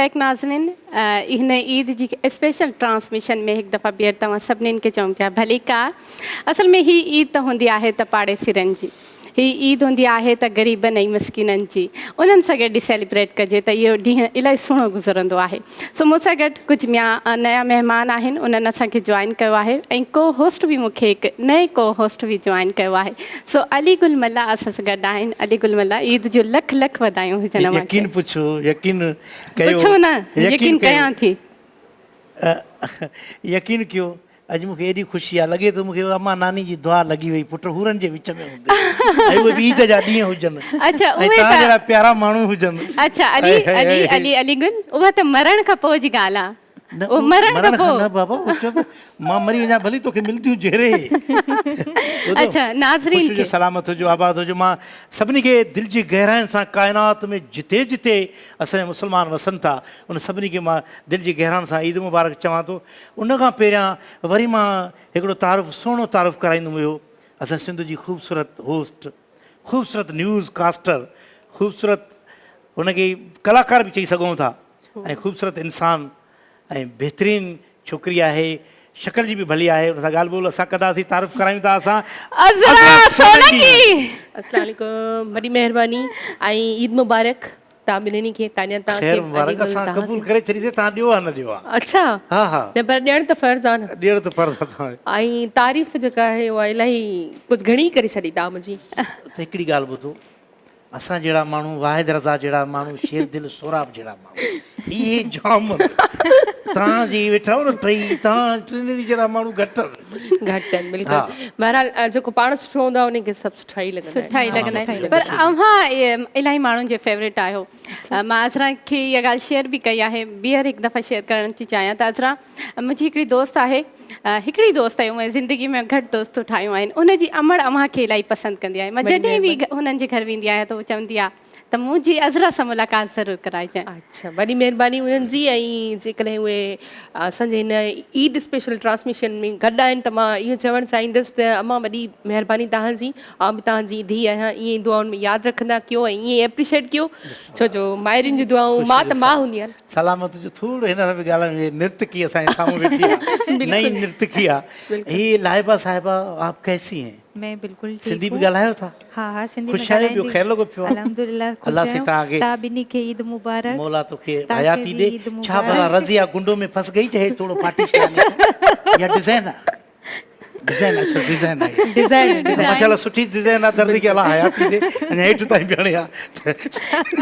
अलैकुम नाज़रीन, हिन ईद जी स्पेशल ट्रांसमिशन में हिकु दफ़ा ॿीहर तव्हां सभिनीनि खे चऊं पिया भली कार। असल में ही ईद त हूंदी आहे त पाड़ेसिरनि जी, ही ईद हूंदी आहे त ग़रीबनि ऐं मिसकिननि जी, उन्हनि सां गॾु सेलिब्रेट कजे त इहो ॾींहुं इलाही सुहिणो गुज़रंदो आहे। सो मूंसां गॾु कुझु नया महिमान आहिनि, उन्हनि असांखे जॉइन कयो आहे ऐं को होस्ट बि मूंखे हिकु नए को होस्ट बि जॉइन कयो आहे। सो अली गुल मल्ला असां सां गॾु आहिनि। अली गुल मल्ला, ईद जो लख लख वधायूं हुजनि। यकीन पुछो, यकीन कयो, पुछो न, यकीन कयां थी। यकीन कयो, अॼु मूंखे एॾी ख़ुशी आहे, लॻे थो मूंखे अम्मा नानी जी दुआ लॻी वई पुट हुरनि जे विच में हूंदे ऐं उहे बि ईद जा ॾींहं हुजनि। अच्छा, ऐं तव्हां जहिड़ा प्यारा माण्हू हुजनि। अच्छा, अली अली अली अली गुल, उहा त मरण खां पोइ जी ॻाल्हि आहे। मरण खां पोइ न बाबा, मां मरी वञा भली तोखे मिलंदियूं जहिड़े। अच्छा, नाज़रीन खे सलामत हुजो, आबाद हुजो। मां सभिनी खे दिलि जी गहराइनि सां काइनात में जिते जिते असांजा मुस्लमान वसनि था उन सभिनी खे मां दिलि जी गहराइनि सां ईद मुबारक चवां थो। उन खां पहिरियां वरी मां हिकिड़ो तारुफ़, सुहिणो तारुफ़ कराईंदुमि हुयो। असां सिंध जी ख़ूबसूरत होस्ट, ख़ूबसूरत न्यूज़ कास्टर, ख़ूबसूरत हुनखे कलाकार बि चई सघूं था ऐं ख़ूबसूरत इंसानु ऐं बहितरीनु छोकिरी आहे, शक्ल जी बि भली आहे। उन सां ॻाल्हि ॿोल असां कंदासीं, तारीफ़ करायूं था असां। अस्सलाम वालेकुम, वॾी महिरबानी ऐं ईद मुबारक तव्हां ॿिन्हिनि खे। ख़ैर मुबारक, असां क़बूल करे छॾीसीं, तव्हां ॾियो आहे न ॾियो आहे? अच्छा, हा हा, न पर ॾियण त फ़र्ज़ु आहे न। ॾियण त फ़र्ज़ु आहे। ऐं तारीफ़ जेका आहे उहा इलाही कुझु घणी करे छॾी तव्हां मुंहिंजी। त हिकिड़ी ॻाल्हि ॿुधो, असां जहिड़ा माण्हू, वाहिद रज़ा जहिड़ा माण्हू, शेर दिल सोराब जहिड़ा माण्हू, इहे जाम तव्हां जी वेठा हो न टई, तव्हां टिनि जहिड़ा माण्हू घटि आहिनि। बिल्कुलु, बहरहाल जेको पाण सुठो हूंदो आहे उनखे सभु सुठा ई लॻंदा सुठा ई लॻंदा आहिनि। पर अव्हां इलाही माण्हुनि जे फेवरेट आहियो। मां अज़रा खे इहा ॻाल्हि शेयर बि कई आहे, ॿीहर हिकु दफ़ा शेयर करणु थी चाहियां त अज़रा मुंहिंजी हिकिड़ी दोस्त आहे, हिकिड़ी दोस्त आहे, उहे ज़िंदगी में घटि दोस्तूं ठाहियूं आहिनि। उनजी अमड़ अव्हां खे इलाही पसंदि कंदी आहे। मां जॾहिं बि हुननि जे घर वेंदी आहियां त उहो चवंदी आहे त मुंहिंजी अज़रा सां मुलाक़ात ज़रूरु कराइजांइ। अच्छा, वॾी महिरबानी उन्हनि जी। ऐं जेकॾहिं उहे असांजे हिन ईद स्पेशल ट्रांसमिशन में गॾु आहिनि त मां इहो चवणु चाहींदसि त अम्मा वॾी महिरबानी तव्हांजी, आउं बि तव्हांजी धीउ आहियां। ईअं दुआउनि में यादि रखंदा कयो ऐं ईअं एप्रिशिएट कयो, छो जो माइरुनि जी दुआऊं मां त मां हूंदी आहे। सलामत जो थोरो हिन सां बि ॻाल्हायूं। नृतकी असांजे साम्हूं वेठी आहे, नई नृतकी आहे। ही लाइबा साहिबा, आप कैसी हैं? मैं बिल्कुल ठीक सिंधी हूँ। बि ॻाल्हायो था? हाँ हाँ, सिंधी ख़ुशि आहियो? ॿियो ख़ैर लॻो पियो? अल्हम्दुलिल्लाह अल्लाह से तव्हांखे तव्हां ॿिन्ही खे ईद मुबारक। मौला तोखे हयाती ॾे। छा भला रज़िया गुंडो में फंस गई चाहे थोड़ो पार्टी या डिज़ाइन आहे? डिज़ाइन, अच्छा डिज़ाइन आहे, डिज़ाइन माशाल्लाह सुठी डिज़ाइन आहे। दर्द खे अलाह हयाती ॾे। अञा हेठि ताईं पियाणे आहे,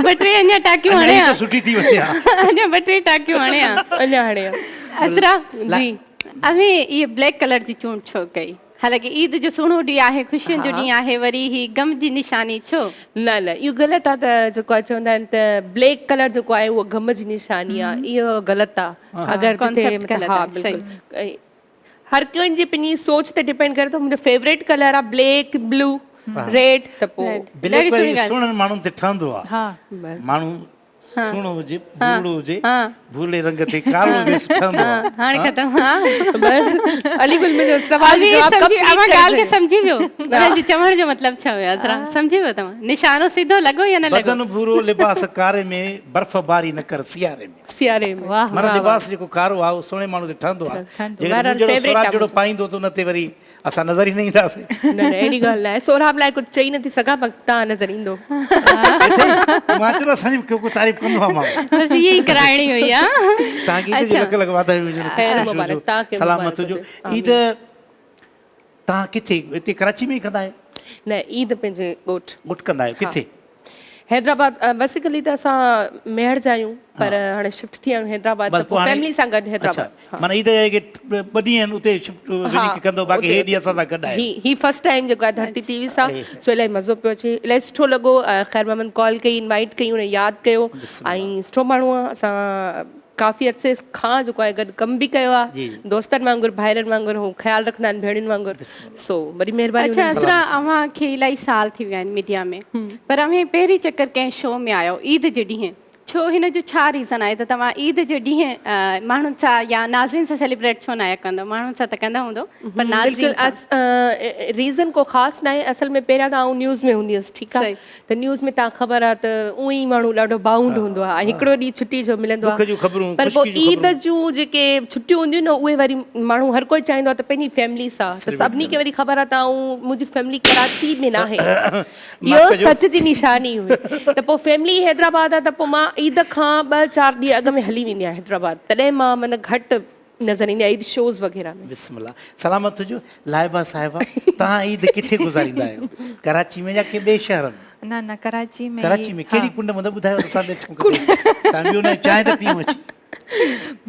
ॿ टे अञा टाकियूं हणे आहे, सुठी थी वञे आहे, अञा ॿ टे टाकियूं हणे आहे, अञा हणे आहे। अज़रा जी, अवे इहे ब्लैक कलर जी चूंड छो कई? हालांकि ईद जो सुहिणो ॾींहुं आहे, ख़ुशियुनि जो ॾींहुं आहे, वरी ही गम जी निशानी छो? न न, इहो ग़लति आहे। त जेको आहे चवंदा आहिनि त ब्लैक कलर जेको आहे उहो गम जी निशानी आहे, इहो ग़लति आहे। अगरि हा बिल्कुलु, हर कंहिंजी पंहिंजी सोच ते डिपेंड करे थो। मुंहिंजो फेवरेट कलर आहे ब्लैक, ब्लू, रेड, त पोइ ब्लैक वरी सुहिणनि माण्हुनि ते ठहंदो आहे। माण्हू सुहिणो हुजे, भूरो हुजे, भूरे रंग ते कारो हुजे, ठहंदो आहे। हाणे ख़तम। हा बस अली गुल में जो सवाल अव्हां ॻाल्हि खे सम्झी वियो, हुनजी चवण जो मतिलबु छा हुयो? अज़रा सम्झी वियो तव्हां? निशानो सिधो लॻो या न लॻो? बदन भूरो लिबास कारे में, बर्फ़बारी न कर सियारे में। सियारे में माना लिबास जेको कारो आहे उहो सुहिणे माण्हू ते ठहंदो आहे। जेकॾहिं सोराब जहिड़ो पाईंदो त उन ते वरी असां नज़र ई न ईंदासीं। न न, अहिड़ी ॻाल्हि न आहे। सोराब लाइ कुझु चई नथी सघां, पर तव्हां नज़र ईंदो। मां चयो असांजी को तारीफ़ कंदो आहे माण्हू, बस इहे ई कराइणी हुई आहे। तव्हांखे ईद जो लख लख वाधायूं हुजनि, सलामत हुजो। ईद तव्हां किथे, हिते कराची में ई कंदा आहियो? न, ईद पंहिंजे ॻोठ कंदा आहियो? किथे? हैदराबाद। बेसिकली त असां मेहर जा आहियूं, पर हाणे शिफ्ट थी आहियूं हैदराबाद, त पोइ फैमिली सां गॾु हैदराबाद। माना ईद ॿ ॾींहं आहिनि उते शिफ्ट कंदो, बाक़ी हे ॾींहं असां सां गॾु आहे। ही फर्स्ट टाइम जेको आहे धरती टीवी सां, सो इलाही मज़ो पियो अचे, इलाही सुठो लॻो। ख़ैर मोहम्मद कॉल कई, इनवाइट कई, उन यादि कयो ऐं सुठो माण्हू आहे। असां काफ़ी अरसे खां जेको आहे गॾु कमु बि कयो आहे, दोस्तनि वांगुरु, भाइरनि वांगुरु, हू ख़्यालु रखंदा आहिनि भेणुनि वांगुरु। सो वॾी महिरबानी। अच्छा अज़रा, अव्हां खे इलाही साल थी विया आहिनि मीडिया में, पर अव्हां पहिरीं चकर कंहिं शो में आयो ईद जे ॾींहुं, छो छो हिन जो छा रीज़न आहे त तव्हां ईद जो ॾींहुं माण्हुनि सां या नाज़रीन सां सेलिब्रेट छो न कंदो? माण्हुनि सां त कंदा हूंदो पर नाज़रीन सां रीज़न को ख़ासि न आहे. असल में पहिरियां त आउं न्यूज़ में हूंदी हुअसि, ठीकु आहे, त न्यूज़ में तव्हां ख़बर आहे त उअं ई माण्हू ॾाढो बाउंड हूंदो आहे ऐं हिकिड़ो ॾींहुं छुटी जो मिलंदो दुख जूं ख़बरूं, आहे. पर पोइ ख़ुशी जूं ईद जूं जेके छुटियूं हूंदियूं न उहे वरी माण्हू हर कोई चाहींदो आहे त पंहिंजी फैमिली सां, त सभिनी खे वरी ख़बर आहे त आउं मुंहिंजी फैमिली कराची में न आहे, इहो सच जी निशानी हुई. त पोइ फैमिली हैदराबाद आहे त पोइ मां ईद खां 2-4 ॾींहं अॻु में हली वेंदी आहियां हैदराबाद, तॾहिं मां माना घटि नज़र ईंदी आहे ईद शोज़ वग़ैरह में. बिस्मिल्लाह. सलामत हुजो. लाइबा साहिबा, तव्हां ईद किथे गुज़ारींदा आहियो? कराची में या के ॿिए शहर में? न कराची में. कराची में कहिड़ी कुंड मतलब ॿुधायो असां बि अचूं किथे. तव्हां बि उन चांहि त पीऊं अची.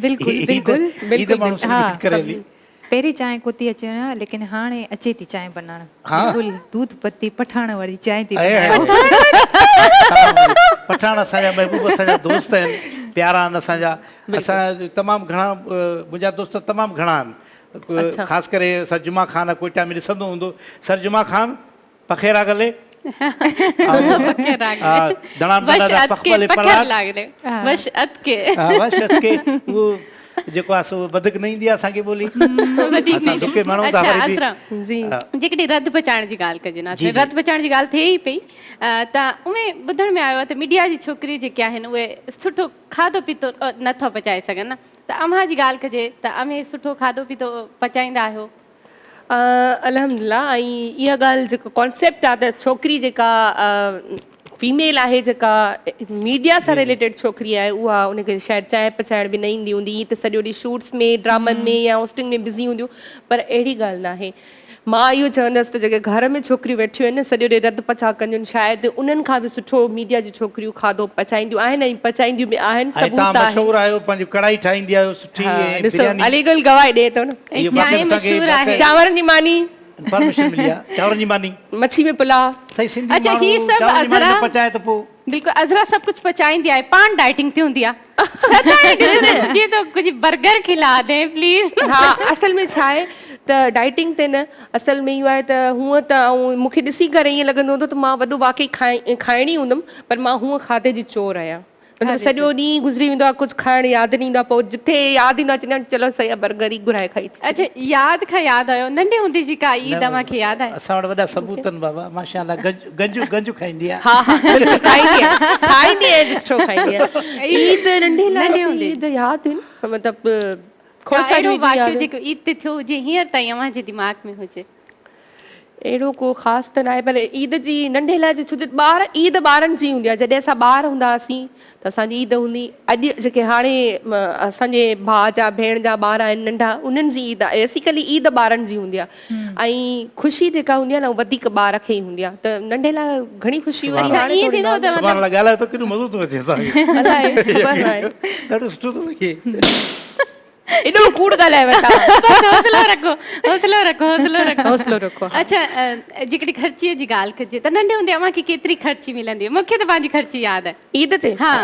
बिल्कुलु बिल्कुलु ईद माण्हू सेलिब्रेट करे हली. पहिरीं चांहि कोती अचे न, लेकिन हाणे अचे थी चांहि बनाइण. बिल्कुलु दूध पत्ती पठाण वारी चांहि थी पठाण असांजा महबूब असांजा दोस्त आहिनि, प्यारा आहिनि असांजा. असां तमामु घणा मुंहिंजा दोस्त तमामु घणा आहिनि. ख़ासि करे सर जुमा ख़ान कोयटा में ॾिसंदो हूंदो. सर जुमा ख़ान पखेरा गले जेको आहे सो वधीक न ईंदी आहे असांखे ॿोली. जेकॾहिं रद पचाइण जी ॻाल्हि कजे न, रद पचाइण जी ॻाल्हि थिए ई पई त उहे ॿुधण में आयो आहे त मीडिया जी छोकिरियूं जेके आहिनि उहे सुठो खाधो पीतो नथा पचाए सघनि न, त अम्मा जी ॻाल्हि कजे त अम्मे सुठो खाधो पीतो पचाईंदा आहियो? अल्हम्दुलिल्लाह. ऐं इहा ॻाल्हि जेको कॉन्सेप्ट आहे त छोकिरी जेका फीमेल आहे, जेका मीडिया सां रिलेटेड छोकिरी आहे, उहा उनखे शायदि चांहि पचाइण बि न ईंदी हूंदी त सॼो ॾींहुं शूट्स में, ड्रामनि में या होस्टिंग में बिज़ी हूंदियूं. पर अहिड़ी ॻाल्हि न आहे. मां इहो चवंदसि त जेके घर में छोकिरियूं वेठियूं आहिनि न, सॼो ॾींहुं रद पचा कंदियूं आहिनि, शायदि उन्हनि खां बि सुठो मीडिया जी छोकिरियूं खाधो पचाईंदियूं आहिनि ऐं पचाईंदियूं बि आहिनि. सबूत आहे. कढ़ाई ठाहींदी आहियो सुठी. अलीगढ़ गवाही ॾे थो न. चांवरनि जी मानी, परमिशन मिली आहे. चांवरनि जी मानी, मच्छी में पुलाव. सही सिंधी माण्हू पचाए त पोइ बिल्कुलु अज़रा सभु कुझु पचाईंदी आहे. पाण डाइटिंग थी हूंदी आहे. जी तो कुछ बर्गर खिला दे प्लीज. हाँ, असल में छा आहे त डाइटिंग ते न, असल में इहो आहे त हूअं त मूंखे ॾिसी करे ईअं लॻंदो हूंदो त मां वॾो वाक़ई खाइणी हूंदमि, पर मां हूअं खाधे जी चोर आहियां. मतिलबु सॼो ॾींहुं गुज़री वेंदो आहे, कुझु खाइणु यादि न ईंदो आहे, पोइ जिथे यादि ईंदो आहे चवंदा आहिनि चलो सही आहे बर्गर ई घुराए खाई. अच्छा, यादि खां यादि आयो, नंढे हूंदे जी का ईद मूंखे यादि आहे? असां वटि वॾा सबूत आहिनि बाबा, माशाअल्लाह. गंजू खाईंदी आहे. हा हा, खाईंदी आहे, ॾिठो खाईंदी आहे. ईद नंढे हूंदे ईद यादि आहिनि, मतिलबु अहिड़ो वाक़ियो जेको ईद ते थियो हुजे हींअर ताईं अव्हां जे दिमाग़ में हुजे? अहिड़ो को ख़ासि त न आहे, पर ईद जी नंढे लाइ छो ॿार ईद ॿारनि जी हूंदी आहे. जॾहिं असां ॿार हूंदा हुआसीं त असांजी ईद हूंदी. अॼु जेके हाणे असांजे भाउ जा भेण जा ॿार आहिनि नंढा, उन्हनि जी ईद आहे. बेसिकली ईद ॿारनि जी हूंदी आहे ऐं ख़ुशी जेका हूंदी आहे न उहा वधीक ॿार खे ई हूंदी आहे. त नंढे लाइ घणी ख़ुशी हूंदी आहे. एॾो कूड़ ॻाल्हाए वठा. हौसलो रखो. अच्छा, जेकॾहिं ख़र्चीअ जी ॻाल्हि कजे त नंढे हूंदे अव्हां खे केतिरी ख़र्ची मिलंदी हुई? मूंखे त पंहिंजी ख़र्ची यादि आहे. ईद ते? हा,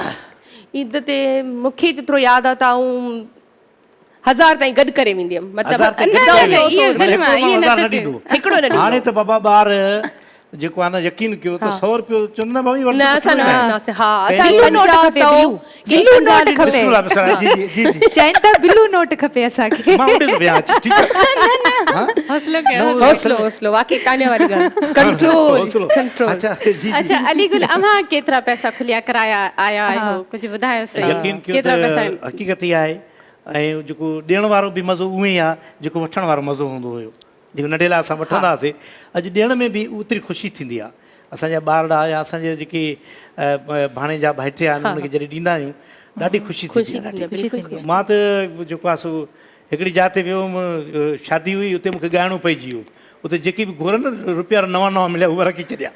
ईद ते मूंखे जेतिरो यादि आहे त आउं 1000 ताईं गॾु करे वेंदी हुयमि. मतिलबु हाणे त बाबा ॿार जेको आहे न यकीन कयो त 100 रुपयो चवंदा भाई न असां न वठंदासीं. हा, असां नोट खपे. चैन त बिलू नोट खपे असांखे. मां उॾे विया ठीक आहे. हौसलो वाकई काने वारी ॻाल्हि. कंट्रोल. अच्छा, अलीगुल अम्मा केतिरा पैसा खुलिया कराया आया आहियो? कुझु ॿुधायो सही. यकीन कयो त हक़ीक़त ई आहे. ऐं जेको ॾियण वारो बि मज़ो उहो ई आहे जेको वठण वारो मज़ो हूंदो हुयो. जेको नंढे लाइ असां वठंदा हुआसीं, अॼु ॾियण में बि ओतिरी ख़ुशी थींदी आहे. असांजा ॿारड़ा या असांजे जेके भाणे जा भाइटे आहिनि उनखे जॾहिं ॾींदा आहियूं ॾाढी ख़ुशी थींदी आहे. मां त जेको आहे सो हिकिड़ी जाइ ते वियो हुउमि, शादी हुई, उते मूंखे ॻाइणो पइजी वियो. उते जेके बि घुरनि रुपया नवां मिलिया उहे रखी छॾिया.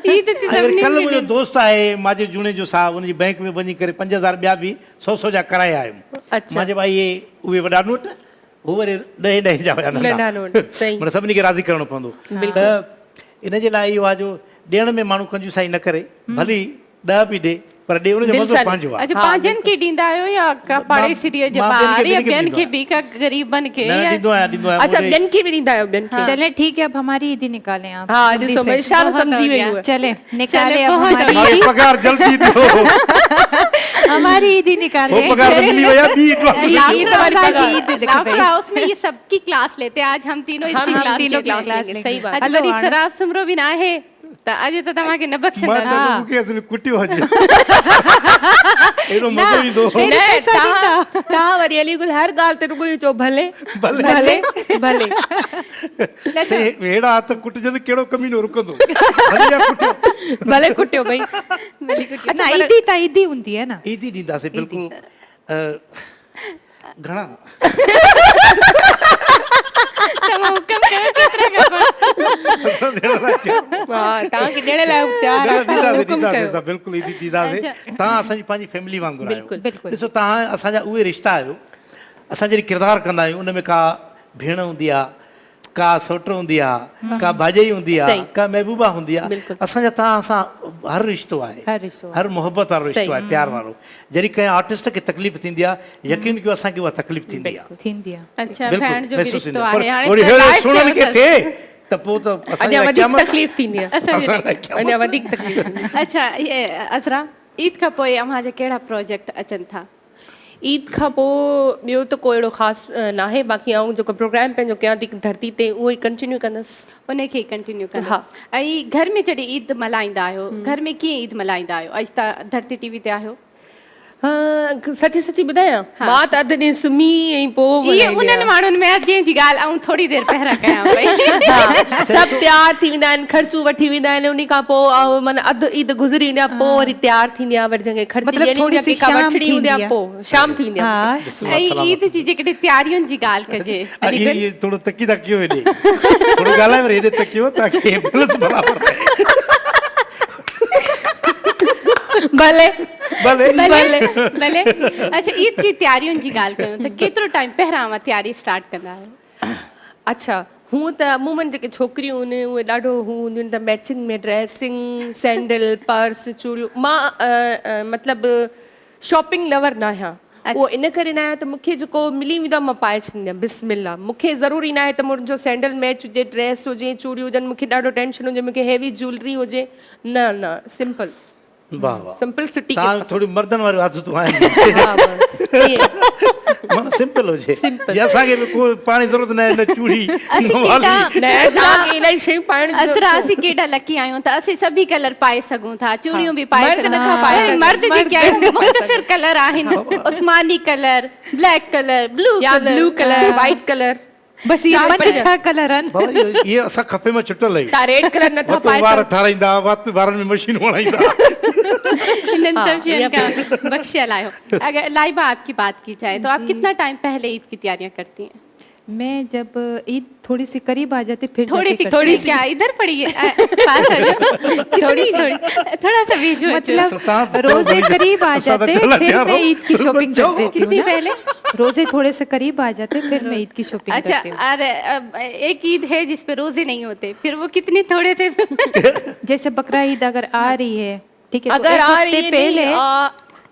कल्ह मुंहिंजो दोस्त आहे मुंहिंजे जूणे जो साहब, उनजी बैंक में वञी करे 5000 ॿिया बि 100 जा कराए आयुमि. मां चयो भाई उहे वॾा नोट, हू वरी 10 जा हुया नंढा. मतिलबु सभिनी खे राज़ी करिणो पवंदो. त इन जे लाइ इहो आहे जो ॾियण में माण्हू कंजूसाई न करे, भली 10 बि ॾे पर ॾे उनजो दिलि मज़ो सां पंहिंजो आहे। अच्छा पंहिंजनि खे ॾींदा आहियो या पाड़ेसिरीअ जे मां ॿार या ॿियनि ॿियनि खे खे बि का ग़रीबनि खे न या ॾींदो आहियां अच्छा मुंहिंजे- ॿियनि खे बि ॾींदा आहियो ॿियनि खे चले ठीक है, अब हमारी ईद ही निकालें आप हाँ जल्दी ॾिसो से। मैं इशारो बहुत समझी हो वई गया। हूअ चले निकाले चले, अब बहुत हमारी हो मां पगार जल्दी ॾियो हमारी ईद ही वो निकाले। पगार तो मिली वया ॿी ड्रॉप ईद हमारी असांजी पगार। ईद दिख लाफ्टर गई। हाउस में ये सबकी क्लास लेते हैं। आज हम तीनों इसकी हम क्लास तीनों लेते हैं। क्लास लेंगे, सही बात। अॼु हलो वरी हाणे। शराब सुमरो बि न आहे त अॼु त तव्हांखे न मां बख़्शंदा। चयो मूंखे असली कुटियो अॼु एॾो मज़ो ईंदो हेॾो पैसा ॾींदा। तव्हां वरी अलीगुल हर ॻाल्हि ते रुॻो इहो चओ भले भले। भले भले ते अहिड़ा हथ कुटजंदे कहिड़ो कमीनो रुकंदो भले या कुटियो भले कुटियो भई ना ईदी त ईदी हूंदी है ना। ईदी ॾींदासीं बिल्कुलु घणा तव्हां हुकम कयो केतिरा खपनि। हा तव्हांखे ॾियण लाइ तयार आहे, तव्हां हुकुम कयो। बिल्कुलु ईदी ॾींदासीं। तव्हां असांजी पंहिंजी फैमिली वांगुरु आहियो। बिल्कुलु। ॾिसो तव्हां असांजा उहे रिश्ता आहियो। असां जहिड़ी किरदारु कंदा आहियूं उन में का भेण हूंदी आहे, का सोट हूंदी आहे, का भाॼाई हूंदी आहे, सही। का महबूबा हूंदी आहे। बिल्कुलु। असांजा तव्हां सां हर रिश्तो आहे, हर रिश्तो हर मोहबत वारो रिश्तो सही। आहे, प्यार वारो। जॾहिं कंहिं आर्टिस्ट खे तकलीफ़ थींदी आहे यकीन कयो असांखे उहा तकलीफ़ थींदी आहे। थींदी आहे। अच्छा बिल्कुलु, भेण जो बि महसूसु रिश्तो थींदो आहे। आहे। हाणे वरी त हेड़ो live सुणनि खे चयो थिए त पोइ त अञा असांजे लाइ वधीक क़यामत- तकलीफ़ थींदी आहे, असां लाइ क़यामत। अञा वधीक तकलीफ़। अच्छा ये अज़रा ईद खां पोइ अव्हांजा कहिड़ा प्रोजेक्ट अचनि था? ईद खां पोइ ॿियो त को अहिड़ो ख़ासि न आहे। बाक़ी आऊं जेको प्रोग्राम पंहिंजो कयां थी धरती ते उहो ई कंटिन्यू कंदसि। उनखे कंटिन्यू कंदा। हा। ऐं घर में जॾहिं ईद मल्हाईंदा आहियो घर में कीअं ईद मल्हाईंदा आहियो? अॼु तव्हां धरती टीवी ते आहियो। सची सची ॿुधायां मां त अधु ॾींहुं सुम्ही ऐं पोइ इहे उन्हनि माण्हुनि में जंहिंजी ॻाल्हि आऊं थोरी देरि पहिरां कयां पई। सभु तयारु थी वेंदा आहिनि, ख़र्चूं वठी वेंदा आहिनि। उन खां पोइ माना अधु ईद गुज़री वेंदी आहे, पोइ वरी तयारु थींदी आहे, वरी जंहिंखे ख़र्ची मतिलबु ॾियणी हूंदी आहे, थोरी सी कंहिंखां शाम वठणी हूंदी आहे, थींदी आहे। पोइ शाम थी वेंदी आहे। हाँ ऐं ईद जी जेकॾहिं तयारियुनि जी ॻाल्हि कजे इहे थोरो तकी था कयो हेॾे थोरो ॻाल्हाए वरी हेॾे तकियो ताकी बैलेंस बराबरि रहे। भले भले भले भले। अच्छा ईद जी तयारियुनि जी ॻाल्हि कयूं त केतिरो टाइम पहिरां तयारी स्टार्ट कंदा आहियो? अच्छा हूअं त अमूमन जेके छोकिरियूं आहिनि उहे ॾाढो हू हूंदियूं आहिनि त मैचिंग में ड्रेसिंग सैंडल पर्स चूड़ियूं। मां मतिलबु शॉपिंग लवर न आहियां। उहो इन करे न आहे त मूंखे जेको मिली वेंदो आहे मां पाए छॾींदी आहियां बिस्मिल्लाह। मूंखे ज़रूरी न आहे त मुंहिंजो सैंडल मैच हुजे, ड्रेस हुजे, चूड़ियूं हुजनि। मूंखे ॾाढो टेंशन हुजे मूंखे हेवी ज्वेलरी हुजे, न न सिंपल वाह वाह सिंपल सिटी तव्हां थोरी मर्दनि वारियूं आदतूं आहिनि माना सिंपल हुजे या असांखे बि कोई पाण जी ज़रूरत न आहे न चूड़ी न वाली। इलाही शयूं पाइण जी अज़रा असीं केॾा लकी आहियूं त असीं सभी कलर पाए सघूं था, चूड़ियूं बि पाए मर्द सघूं नथा पाए था। सघनि। मर्द जेके आहिनि मुख़्तसिर कलर आहिनि, उस्मानी कलर, ब्लैक कलर, ब्लू या blue colour. Colour white colour बस ये चार पंज पंज। छह कलर आहिनि। बाबा इहे असां खपे में छुटल आहियूं। तव्हां रेड कलर नथा वत पाए वार सघो। ठाराईंदा वत वारनि में मशीन हणाईंदा। इन हाँ, सब चीज़ ये का बख्शियल आयो। अगर लाइबा आपकी बात की जाए तो आप कितना टाइम पहले ईद की तैयारियां करती हैं? मैं जब ईद थोड़ी सी करीब आ जाती फिर थोड़ी जाके सी करती थोड़ी हूँ। सी क्या इधर पड़ी है पास आ जाओ। थोड़ी थोड़ी थोड़ा सा बीजो मतलब रोजे करीब आ जाते फिर मैं ईद की शॉपिंग कर देती हूँ कितनी ना। पहले? रोजे थोड़े से करीब आ जाते फिर मैं ईद की शॉपिंग अच्छा करती हूँ। अरे एक ईद है जिस पे रोजे नहीं होते, फिर वो कितनी थोड़े से जैसे बकरा ईद अगर आ रही है, ठीक है, तो अगर एक आ हफ्ते रही है पहले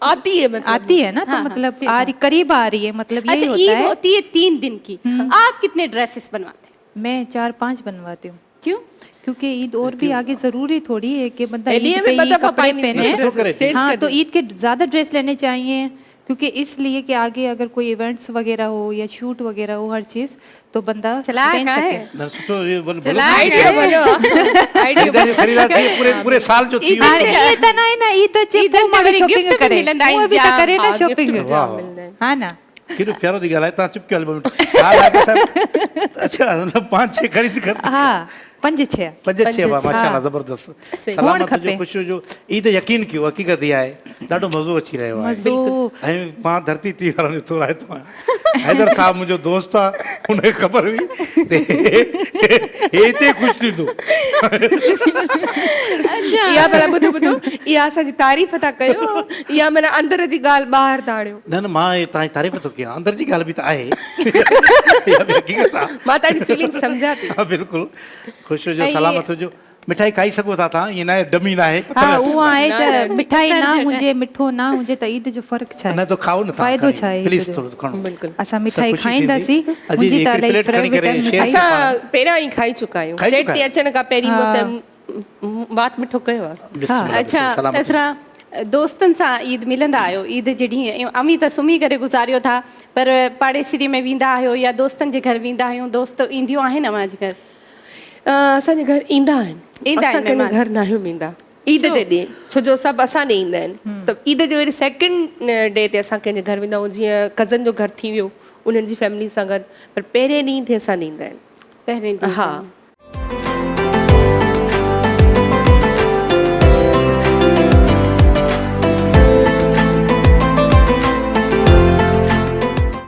आती है मतलब आती है ना, तो हाँ, मतलब फिर आ रही करीब आ रही है, मतलब यही अच्छा होता ईद है। होती है 3 दिन की, आप कितने ड्रेसेस बनवाते हैं? मैं 4-5 बनवाती हूँ क्यों? क्योंकि ईद और भी आगे जरूरी थोड़ी है कि बंदा लिए ईद भी पे ही बंदा कपड़े कपड़े पहने। नहीं, हाँ तो ईद के ज्यादा ड्रेस लेने चाहिए क्योंकि इसलिए कि आगे अगर कोई इवेंट्स वगैरह हो या शूट वगैरह हो हर चीज तो बंदा चला पहन का सके। है? न सुठो इहो बोलो चला आइडिया बोलो खरीदारी खरीदारी थी पूरे पूरे साल जो थी ईद वियो। अरे ईद ना है ना ईद चे ईद पोइ ते माण्हू वरी शॉपिंग gift बि करे मिलंदा उहे बि आहिनि त करे जाम। ना शॉपिंग। वाह हाँ ना केॾो प्यारो थी ॻाल्हाए तव्हां चुप कयो हलो ॿ मिंट। हा लाइबा साहिब अच्छा मतलब 5-6 खरीद कर हाँ 5-6 5-6 बा माशाल्लाह ज़बरदस्त हुअणु सलामत खपे। जो ख़ुशी जो ईद यकीन कयो हक़ीक़त इहा आहे ॾाढो मज़ो अची रहियो आहे। मज़ो ऐं मां धरती टी वारनि जो थोरा हितो आहियां। हैदर साहब मुंहिंजो दोस्त आहे हुनखे ख़बर हुई ते हे हिते ख़ुशि थींदो। अच्छा इहा भला ॿुधो ॿुधो इहा असांजी तारीफ़ था कयो इहा माना अंदर जी ॻाल्हि ॿाहिरि था आणियो। न न मां इहे तव्हांजी तारीफ़ थो कयां अंदर जी ॻाल्हि बि त आहे इहा बि हक़ीक़त आहे। मां तव्हांजी फीलिंग सम्झां थी। हा बिल्कुलु ख़ुशि हुजो ऐं सलामत हुजो मिठाई खाई सघो था तव्हां, ईअं न आहे डमी न आहे हाँ वो आहे न, चाहे न, मिठाई ना हुजे मिठो ना हुजे त ईद जो फ़र्क़ु छा न आहे त खाओ न तव्हां फ़ाइदो छा आहे ईद प्लीज़ जो? थोरो खणो बिल्कुलु असां मिठाई ख़ुशी खाईंदासीं थींदी। अजी मुंहिंजी जी, त हिकिड़ी इलाही प्लेट खणी करे फेवरेट शेयर मिठाई असां पहिरियां ई खाई चुका आहियूं खाई सेट चुका ते आहियो? अचण खां पहिरीं हा। मूंसां वात मिठो कयो आहे बिस्मिल्लाह, अच्छा बिस्मिल्लाह, सलामत। तसरा दोस्तनि सां ईद मिलंदा आहियो ईद जे ॾींहुं अमी त सुम्ही करे गुज़ारियो था पर पाड़ेसिरी में वेंदा आहियो या दोस्तनि जे घर वेंदा आहियूं दोस्त ईंदियूं आहिनि अव्हांजे घर असांजे घर ईंदा आहिनि ईंदा असां आहिनि कंहिंजे महिमान? घर न आहियूं वेंदा ईद छो? जे ॾींहुं छो जो सभु असां ॾे ईंदा आहिनि त ईद जे वरी सेकेंड डे ते असां कंहिंजे घर वेंदा आहियूं जीअं कज़न जो घर थी वियो उन्हनि जी फैमिली सां गॾु पर पहिरें ॾींहं ते असां ॾे ईंदा आहिनि पहिरें ॾींहुं हा ते।